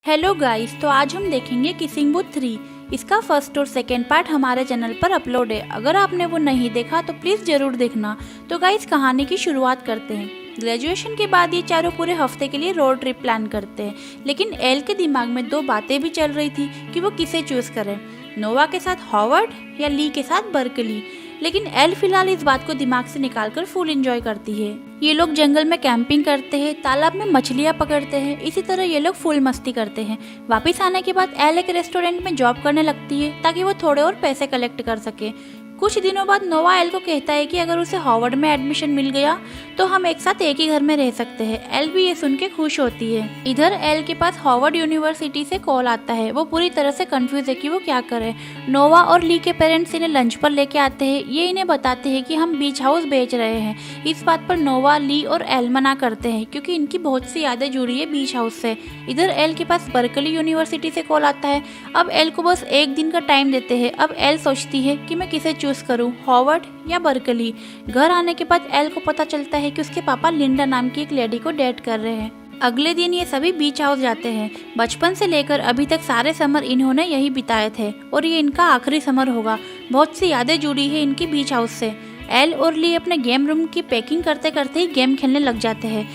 Hello guys, तो आज हम देखेंगे किसिंग बूथ 3। इसका फर्स्ट और सेकेंड पार्ट हमारे चैनल पर अपलोड है। अगर आपने वो नहीं देखा तो प्लीज़ ज़रूर देखना। तो गाइस, कहानी की शुरुआत करते हैं। ग्रेजुएशन के बाद ये चारों पूरे हफ्ते के लिए रोड ट्रिप प्लान करते हैं, लेकिन एल के दिमाग में दो बातें भी चल रही थी कि वो किसे चूज़ करें, नोवा के साथ हॉवर्ड या ली के साथ बर्कली। लेकिन एल फिलहाल इस बात को दिमाग से निकालकर फुल एंजॉय करती है। ये लोग जंगल में कैंपिंग करते हैं, तालाब में मछलियाँ पकड़ते हैं, इसी तरह ये लोग फुल मस्ती करते हैं। वापस आने के बाद एल एक रेस्टोरेंट में जॉब करने लगती है ताकि वो थोड़े और पैसे कलेक्ट कर सके। कुछ दिनों बाद नोवा एल को कहता है कि अगर उसे हॉवर्ड में एडमिशन मिल गया तो हम एक साथ एक ही घर में रह सकते हैं। एल भी ये सुन के खुश होती है। इधर एल के पास हॉवर्ड यूनिवर्सिटी से कॉल आता है। वो पूरी तरह से कंफ्यूज है कि वो क्या करे। नोवा और ली के पेरेंट्स इन्हें लंच पर लेके आते हैं। ये इन्हें बताते हैं कि हम बीच हाउस बेच रहे हैं। इस बात पर नोवा, ली और एल मना करते हैं क्योंकि इनकी बहुत सी यादें जुड़ी है बीच हाउस से। इधर एल के पास बर्कली यूनिवर्सिटी से कॉल आता है। अब एल को बस एक दिन का टाइम देते हैं। अब एल सोचती है कि मैं किसे चूज करूं, हॉवर्ड या बर्कली। घर आने के बाद एल को पता चलता है कि उसके पापा लिंडा नाम की एक लेडी को डेट कर रहे हैं। अगले दिन ये सभी बीच हाउस जाते हैं। बचपन से लेकर अभी तक सारे समर इन्होंने यही बिताए थे और ये इनका आखिरी समर होगा। बहुत सी यादें जुड़ी है इनकी बीच हाउस से। एल और ली अपने गेम रूम की पैकिंग करते करते ही गेम खेलने लग जाते हैं।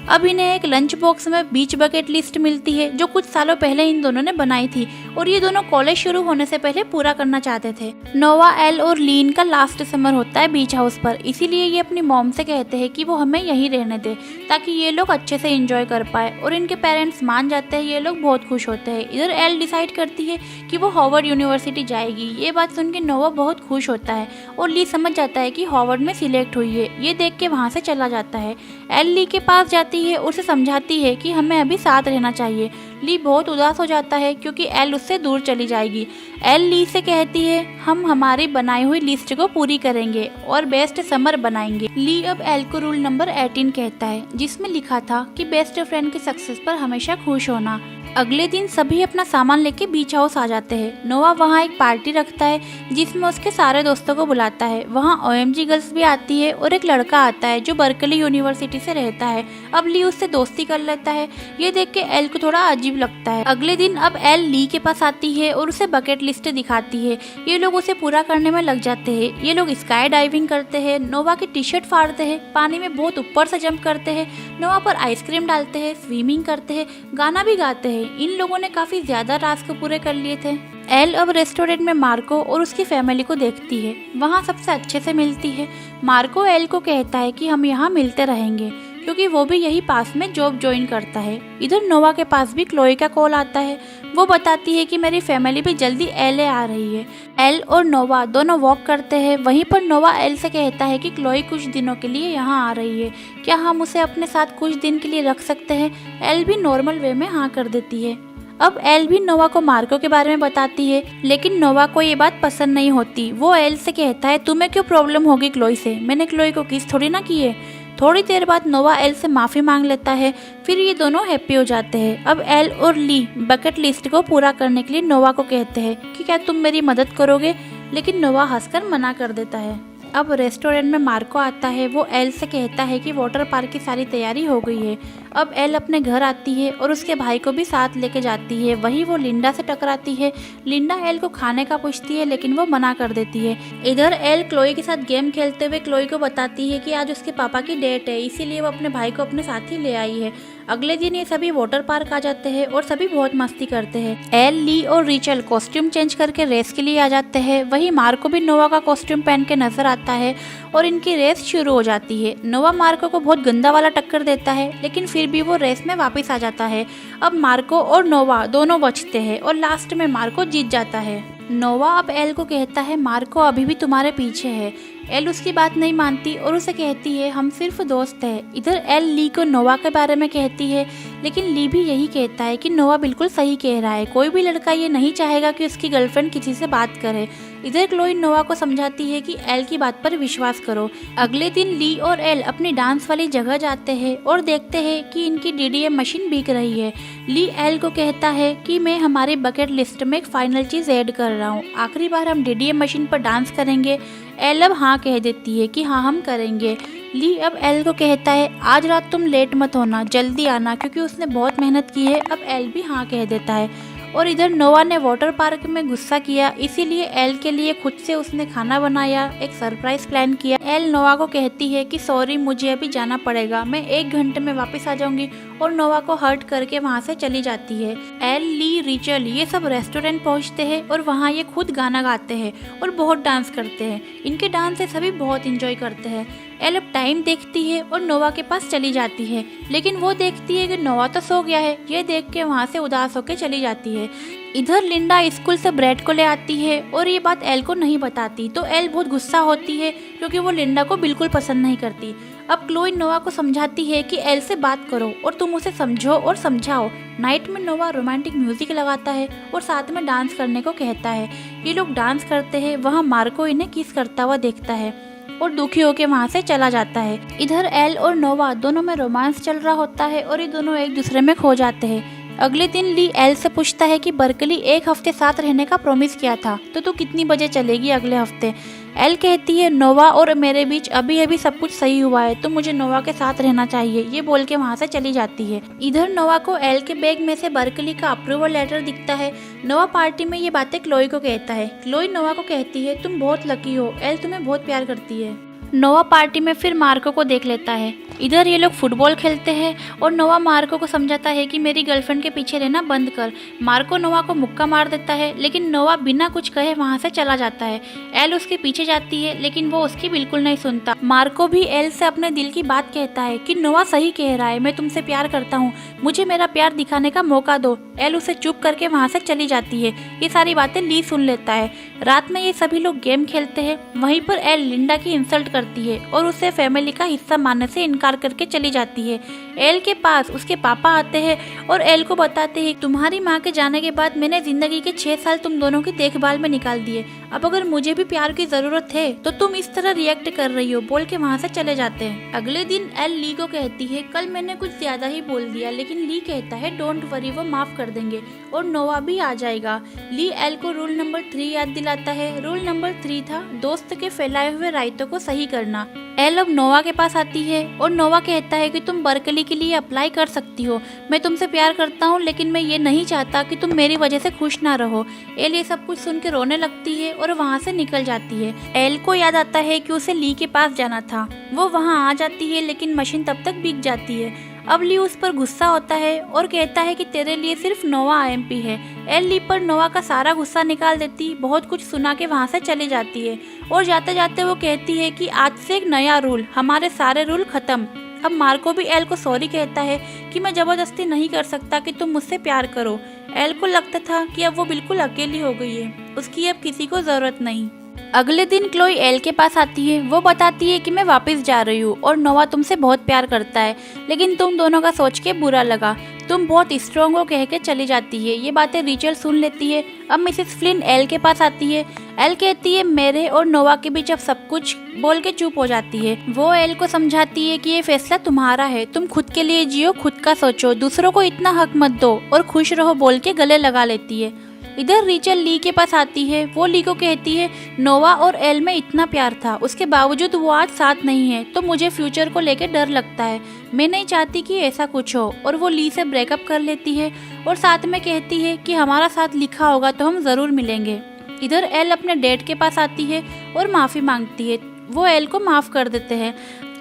अब इन्हें एक लंच बॉक्स में बीच बकेट लिस्ट मिलती है जो कुछ सालों पहले इन दोनों ने बनाई थी और ये दोनों कॉलेज शुरू होने से पहले पूरा करना चाहते थे। नोवा, एल और लीन का लास्ट समर होता है बीच हाउस पर, इसीलिए ये अपनी मॉम से कहते हैं कि वो हमें यहीं रहने दे ताकि ये लोग अच्छे से एंजॉय कर पाए और इनके पेरेंट्स मान जाते हैं। ये लोग बहुत खुश होते हैं। इधर एल डिसाइड करती है कि वो हॉवर्ड यूनिवर्सिटी जाएगी। ये बात सुन के नोवा बहुत खुश होता है और ली समझ जाता है कि हॉवर्ड में सिलेक्ट हुई है। ये देख के वहाँ से चला जाता है। एल ली के पास जाती है, उसे समझाती है कि हमें अभी साथ रहना चाहिए। ली बहुत उदास हो जाता है क्योंकि एल उससे दूर चली जाएगी। एल ली से कहती है हम हमारी बनाई हुई लिस्ट को पूरी करेंगे और बेस्ट समर बनाएंगे। ली अब एल को रूल नंबर 18 कहता है जिसमें लिखा था कि बेस्ट फ्रेंड की सक्सेस पर हमेशा खुश होना। अगले दिन सभी अपना सामान लेके बीच हाउस आ जाते हैं। नोवा वहाँ एक पार्टी रखता है जिसमें उसके सारे दोस्तों को बुलाता है। वहाँ OMG गर्ल्स भी आती है और एक लड़का आता है जो बर्कली यूनिवर्सिटी से रहता है। अब ली उससे दोस्ती कर लेता है। ये देख के एल को थोड़ा अजीब लगता है। अगले दिन अब एल ली के पास आती है और उसे बकेट लिस्ट दिखाती है। ये लोग उसे पूरा करने में लग जाते हैं। ये लोग स्काई डाइविंग करते हैं, नोवा की टी-शर्ट फाड़ते हैं, पानी में बहुत ऊपर से जंप करते हैं, नोवा पर आइसक्रीम डालते हैं, स्विमिंग करते हैं, गाना भी गाते हैं। इन लोगों ने काफी ज्यादा टास्क पूरे कर लिए थे। एल अब रेस्टोरेंट में मार्को और उसकी फैमिली को देखती है। वहाँ सबसे अच्छे से मिलती है। मार्को एल को कहता है कि हम यहाँ मिलते रहेंगे क्योंकि वो भी यही पास में जॉब ज्वाइन करता है। इधर नोवा के पास भी क्लोई का कॉल आता है। वो बताती है कि मेरी फैमिली भी जल्दी LA आ रही है। एल और नोवा दोनों वॉक करते हैं। वहीं पर नोवा एल से कहता है कि क्लोई कुछ दिनों के लिए यहाँ आ रही है, क्या हम उसे अपने साथ कुछ दिन के लिए रख सकते हैं। एल भी नॉर्मल वे में हाँ कर देती है। अब एल भी नोवा को मार्को के बारे में बताती है, लेकिन नोवा को ये बात पसंद नहीं होती। वो एल से कहता है तुम्हें क्यों प्रॉब्लम होगी क्लोई से, मैंने क्लोई को किस थोड़ी ना की है। थोड़ी देर बाद नोवा एल से माफ़ी मांग लेता है। फिर ये दोनों हैप्पी हो जाते हैं। अब एल और ली बकेट लिस्ट को पूरा करने के लिए नोवा को कहते हैं कि क्या तुम मेरी मदद करोगे, लेकिन नोवा हंसकर मना कर देता है। अब रेस्टोरेंट में मार्को आता है। वो एल से कहता है कि वाटर पार्क की सारी तैयारी हो गई है। अब एल अपने घर आती है और उसके भाई को भी साथ लेके जाती है। वहीं वो लिंडा से टकराती है। लिंडा एल को खाने का पूछती है लेकिन वो मना कर देती है। इधर एल क्लोई के साथ गेम खेलते हुए क्लोई को बताती है कि आज उसके पापा की डेट है, इसीलिए वो अपने भाई को अपने साथ ही ले आई है। अगले दिन ये सभी वाटर पार्क आ जाते हैं और सभी बहुत मस्ती करते हैं। एल, ली और रिचल कॉस्ट्यूम चेंज करके रेस के लिए आ जाते हैं। वहीं मार्को भी नोवा का कॉस्ट्यूम पहन के नजर आता है और इनकी रेस शुरू हो जाती है। नोवा मार्को को बहुत गंदा वाला टक्कर देता है, लेकिन फिर भी वो रेस में वापस आ जाता है। अब मार्को और नोवा दोनों बचते हैं और लास्ट में मार्को जीत जाता है। नोवा अब एल को कहता है मार्को अभी भी तुम्हारे पीछे है। एल उसकी बात नहीं मानती और उसे कहती है हम सिर्फ दोस्त हैं। इधर एल ली को नोवा के बारे में कहती है, लेकिन ली भी यही कहता है कि नोवा बिल्कुल सही कह रहा है। कोई भी लड़का ये नहीं चाहेगा कि उसकी गर्लफ्रेंड किसी से बात करे। इधर क्लोई नोवा को समझाती है कि एल की बात पर विश्वास करो। अगले दिन ली और एल अपनी डांस वाली जगह जाते हैं और देखते हैं कि इनकी DDM मशीन बिक रही है। ली एल को कहता है कि मैं हमारी बकेट लिस्ट में एक फाइनल चीज़ ऐड कर रहा हूँ, आखिरी बार हम DDM मशीन पर डांस करेंगे। एल अब हाँ कह देती है कि हाँ हम करेंगे। ली अब एल को कहता है आज रात तुम लेट मत होना, जल्दी आना, क्योंकि उसने बहुत मेहनत की है। अब एल भी हाँ कह देता है। और इधर नोवा ने वाटर पार्क में गुस्सा किया, इसीलिए एल के लिए खुद से उसने खाना बनाया, एक सरप्राइज प्लान किया। एल नोवा को कहती है कि सॉरी मुझे अभी जाना पड़ेगा, मैं 1 घंटे में वापस आ जाऊंगी, और नोवा को हर्ट करके वहाँ से चली जाती है। एल, ली, रिचल ये सब रेस्टोरेंट पहुँचते हैं और वहाँ ये खुद गाना गाते हैं और बहुत डांस करते हैं। इनके डांस से सभी बहुत इंजॉय करते हैं। एल अब टाइम देखती है और नोवा के पास चली जाती है, लेकिन वो देखती है कि नोवा तो सो गया है। ये देख के वहाँ से उदास होकर चली जाती है। इधर लिंडा स्कूल से ब्रेड को ले आती है और ये बात एल को नहीं बताती, तो एल बहुत गुस्सा होती है क्योंकि वो लिंडा को बिल्कुल पसंद नहीं करती। अब क्लोई नोवा को समझाती है कि एल से बात करो और तुम उसे समझो और समझाओ। नाइट में नोवा रोमांटिक म्यूजिक लगाता है और साथ में डांस करने को कहता है। ये लोग डांस करते हैं, वहाँ मार्को इन्हें किस करता हुआ देखता है और दुखी होकर वहाँ से चला जाता है। इधर एल और नोवा दोनों में रोमांस चल रहा होता है और ये दोनों एक दूसरे में खो जाते हैं। अगले दिन ली एल से पूछता है कि बर्कली 1 हफ्ते साथ रहने का प्रॉमिस किया था, तो तू कितनी बजे चलेगी अगले हफ्ते। एल कहती है नोवा और मेरे बीच अभी अभी सब कुछ सही हुआ है, तो मुझे नोवा के साथ रहना चाहिए। ये बोल के वहाँ से चली जाती है। इधर नोवा को एल के बैग में से बर्कली का अप्रूवल लेटर दिखता है। नोवा पार्टी में ये बातें क्लोई को कहता है। क्लोई नोवा को कहती है तुम बहुत लकी हो, एल तुम्हें बहुत प्यार करती है। नोवा पार्टी में फिर मार्को को देख लेता है। इधर ये लोग फुटबॉल खेलते हैं और नोवा मार्को को समझाता है कि मेरी गर्लफ्रेंड के पीछे रहना बंद कर। मार्को नोवा को मुक्का मार देता है, लेकिन नोवा बिना कुछ कहे वहाँ से चला जाता है। एल उसके पीछे जाती है, लेकिन वो उसकी बिल्कुल नहीं सुनता। मार्को भी एल से अपने दिल की बात कहता है कि नोवा सही कह रहा है, मैं तुमसे प्यार करता हूँ, मुझे मेरा प्यार दिखाने का मौका दो। एल उसे चुप करके वहाँ से चली जाती है। ये सारी बातें ली सुन लेता है। रात में ये सभी लोग गेम खेलते हैं। वहीं पर एल लिंडा की इंसल्ट करती है और उसे फैमिली का हिस्सा मानने से इनकार करके चली जाती है। एल के पास उसके पापा आते हैं और एल को बताते हैं तुम्हारी माँ के जाने के बाद मैंने जिंदगी के 6 साल तुम दोनों की देखभाल में निकाल दिए। अब अगर मुझे भी प्यार की जरूरत है तो तुम इस तरह रिएक्ट कर रही हो, बोल के वहाँ से चले जाते हैं। अगले दिन एल ली को कहती है कल मैंने कुछ ज्यादा ही बोल दिया, लेकिन ली कहता है डोंट वरी, वो माफ कर देंगे और नोवा भी आ जाएगा। ली एल को रूल नंबर 3 याद दिलाता है। रूल नंबर 3 था दोस्त के फैलाए हुए रायतों को सही करना। एल अब नोवा के पास आती है और नोवा कहता है कि तुम बर्कली के लिए अप्लाई कर सकती हो, मैं तुमसे प्यार करता हूँ, लेकिन मैं ये नहीं चाहता कि तुम मेरी वजह से खुश ना रहो। एल ये सब कुछ सुन के रोने लगती है और वहाँ से निकल जाती है। एल को याद आता है कि उसे ली के पास जाना था। वो वहाँ आ जाती है, लेकिन मशीन तब तक बिक जाती है। अब ली उस पर गुस्सा होता है और कहता है कि तेरे लिए सिर्फ नोवा आईएमपी है। एल ली पर नोवा का सारा गुस्सा निकाल देती, बहुत कुछ सुना के वहाँ से चली जाती है और जाते जाते वो कहती है कि आज से एक नया रूल, हमारे सारे रूल खत्म। अब मार्को भी एल को सॉरी कहता है कि मैं जबरदस्ती नहीं कर सकता कि तुम मुझसे प्यार करो। एल को लगता था कि अब वो बिल्कुल अकेली हो गई है, उसकी अब किसी को जरूरत नहीं। अगले दिन क्लोई एल के पास आती है। वो बताती है कि मैं वापस जा रही हूँ और नोवा तुमसे बहुत प्यार करता है, लेकिन तुम दोनों का सोच के बुरा लगा, तुम बहुत स्ट्रॉन्ग हो कह के चली जाती है। ये बातें रिचल सुन लेती है। अब मिसेस फ्लिन एल के पास आती है। एल कहती है मेरे और नोवा के बीच अब सब कुछ, बोल के चुप हो जाती है। वो एल को समझाती है कि ये फैसला तुम्हारा है, तुम खुद के लिए जियो, खुद का सोचो, दूसरों को इतना हक मत दो और खुश रहो, बोल के गले लगा लेती है। इधर रिचल ली के पास आती है। वो ली को कहती है नोवा और एल में इतना प्यार था, उसके बावजूद वो आज साथ नहीं है, तो मुझे फ्यूचर को लेकर डर लगता है, मैं नहीं चाहती कि ऐसा कुछ हो। और वो ली से ब्रेकअप कर लेती है और साथ में कहती है कि हमारा साथ लिखा होगा तो हम ज़रूर मिलेंगे। इधर एल अपने डैड के पास आती है और माफ़ी मांगती है। वो एल को माफ़ कर देते हैं।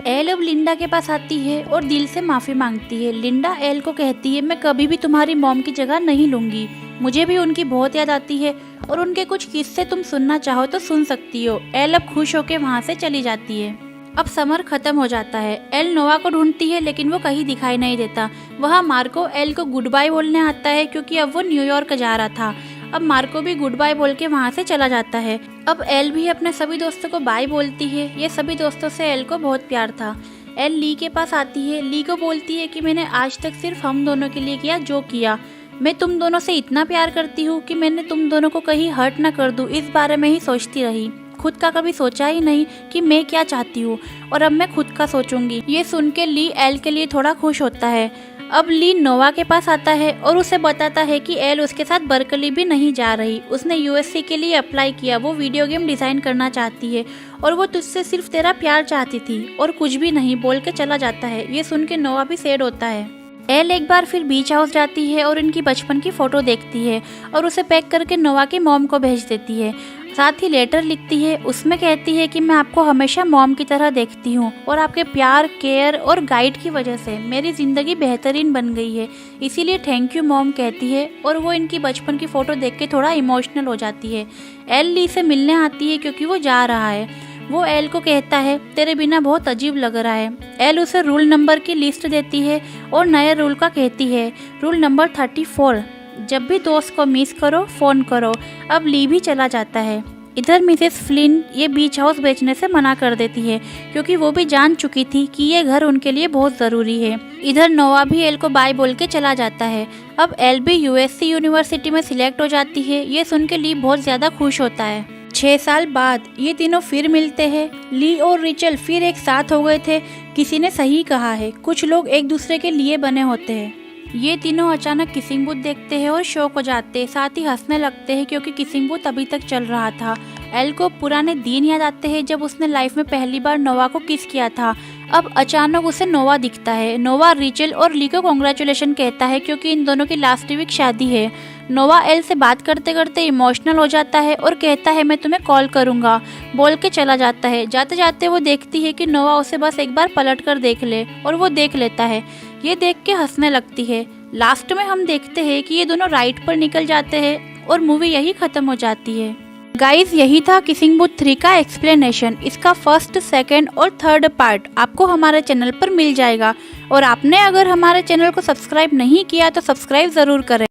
एल अब लिंडा के पास आती है और दिल से माफ़ी मांगती है। लिंडा एल को कहती है मैं कभी भी तुम्हारी मॉम की जगह नहीं लूँगी, मुझे भी उनकी बहुत याद आती है और उनके कुछ किस्से तुम सुनना चाहो तो सुन सकती हो। एल अब खुश होकर वहाँ से चली जाती है। अब समर खत्म हो जाता है। एल नोवा को ढूंढती है, लेकिन वो कहीं दिखाई नहीं देता। वहाँ मार्को एल को गुड बाय बोलने आता है, क्योंकि अब वो न्यूयॉर्क जा रहा था। अब मार्को भी गुड बाय बोल के वहाँ से चला जाता है। अब एल भी अपने सभी दोस्तों को बाय बोलती है। ये सभी दोस्तों से एल को बहुत प्यार था। एल ली के पास आती है। ली को बोलती है कि मैंने आज तक सिर्फ हम दोनों के लिए किया जो किया, मैं तुम दोनों से इतना प्यार करती हूँ कि मैंने तुम दोनों को कहीं हर्ट ना कर दूँ, इस बारे में ही सोचती रही, खुद का कभी सोचा ही नहीं कि मैं क्या चाहती हूँ, और अब मैं खुद का सोचूंगी। ये सुन के ली एल के लिए थोड़ा खुश होता है। अब ली नोवा के पास आता है और उसे बताता है कि एल उसके साथ बर्कली भी नहीं जा रही। उसने यूएससी के लिए अप्लाई किया, वो वीडियो गेम डिज़ाइन करना चाहती है और वो तुझसे सिर्फ तेरा प्यार चाहती थी और कुछ भी नहीं बोल के चला जाता है। ये सुन के नोवा भी सैड होता है। एल एक बार फिर बीच हाउस जाती है और इनकी बचपन की फ़ोटो देखती है और उसे पैक करके नोवा की मॉम को भेज देती है। साथ ही लेटर लिखती है, उसमें कहती है कि मैं आपको हमेशा मॉम की तरह देखती हूँ और आपके प्यार, केयर और गाइड की वजह से मेरी ज़िंदगी बेहतरीन बन गई है, इसीलिए थैंक यू मॉम कहती है और वो इनकी बचपन की फ़ोटो देख के थोड़ा इमोशनल हो जाती है। एल ली से मिलने आती है क्योंकि वो जा रहा है। वो एल को कहता है तेरे बिना बहुत अजीब लग रहा है। एल उसे रूल नंबर की लिस्ट देती है और नए रूल का कहती है, रूल नंबर 34, जब भी दोस्त को मिस करो फ़ोन करो। अब ली भी चला जाता है। इधर मिसेस फ्लिन ये बीच हाउस बेचने से मना कर देती है क्योंकि वो भी जान चुकी थी कि ये घर उनके लिए बहुत ज़रूरी है। इधर नोवा भी एल को बाय बोल के चला जाता है। अब एल भी यूएससी यूनिवर्सिटी में सिलेक्ट हो जाती है। ये सुन के ली बहुत ज़्यादा खुश होता है। 6 साल बाद ये तीनों फिर मिलते हैं। ली और रिचल फिर एक साथ हो गए थे। किसी ने सही कहा है, कुछ लोग एक दूसरे के लिए बने होते हैं। ये तीनों अचानक किसिंग बूथ देखते हैं और शॉक हो जाते हैं, साथ ही हंसने लगते हैं क्योंकि किसिंग बूथ अभी तक चल रहा था। एल को पुराने दिन याद आते हैं जब उसने लाइफ में पहली बार नोवा को किस किया था। अब अचानक उसे नोवा दिखता है। नोवा रिचल और ली को कॉन्ग्रेचुलेशन कहता है क्योंकि इन दोनों की लास्ट वीक शादी है। नोवा एल से बात करते करते इमोशनल हो जाता है और कहता है मैं तुम्हें कॉल करूंगा बोल के चला जाता है। जाते जाते वो देखती है कि नोवा उसे बस एक बार पलट कर देख ले और वो देख लेता है। ये देख के हंसने लगती है। लास्ट में हम देखते हैं कि ये दोनों राइड पर निकल जाते हैं और मूवी यही खत्म हो जाती है। गाइज यही था किसिंग बूथ 3 का एक्सप्लेनेशन। इसका फर्स्ट, सेकंड और थर्ड पार्ट आपको हमारे चैनल पर मिल जाएगा और आपने अगर हमारे चैनल को सब्सक्राइब नहीं किया तो सब्सक्राइब ज़रूर करें।